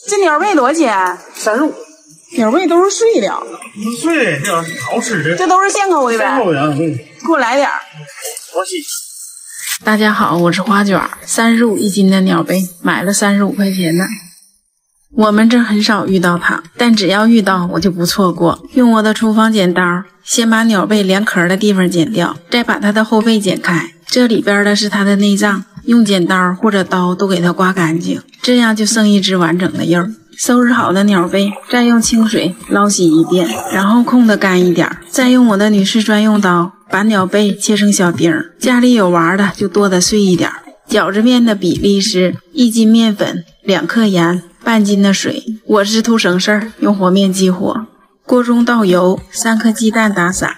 这鸟胃多少钱？35。鸟胃都是碎的。碎，这好吃的。这都是现抠的呗。现抠的，给我来点。多谢。大家好，我是花卷，35一斤的鸟胃，买了35块钱呢。我们这很少遇到它，但只要遇到我就不错过。用我的厨房剪刀，先把鸟背连壳的地方剪掉，再把它的后背剪开，这里边的是它的内脏，用剪刀或者刀都给它刮干净，这样就剩一只完整的肉。收拾好的鸟背，再用清水捞洗一遍，然后控得干一点，再用我的女士专用刀把鸟背切成小丁儿，家里有娃的就剁得碎一点。饺子面的比例是1斤面粉，2克盐，半斤的水。我是图省事儿，用和面激活。锅中倒油，3颗鸡蛋打散，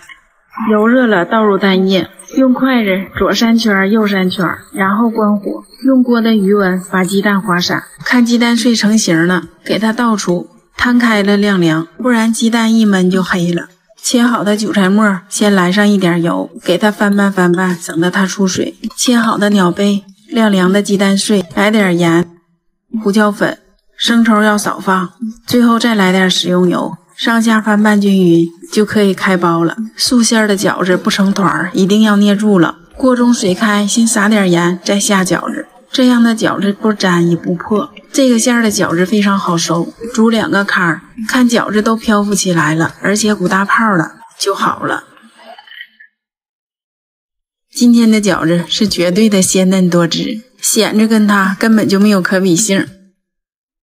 油热了倒入蛋液，用筷子左3圈右3圈，然后关火，用锅的余温把鸡蛋划散。看鸡蛋碎成型了，给它倒出，摊开了晾凉，不然鸡蛋一焖就黑了。切好的韭菜末先来上一点油，给它翻拌翻拌，省得它出水。切好的鸟背，晾凉的鸡蛋碎，来点盐、胡椒粉，生抽要少放，最后再来点食用油，上下翻拌均匀就可以开包了。素馅的饺子不成团，一定要捏住了。锅中水开，先撒点盐，再下饺子，这样的饺子不粘也不破。这个馅的饺子非常好收，煮2个糠，看饺子都漂浮起来了，而且鼓大泡了就好了。今天的饺子是绝对的鲜嫩多汁，咸着跟它根本就没有可比性。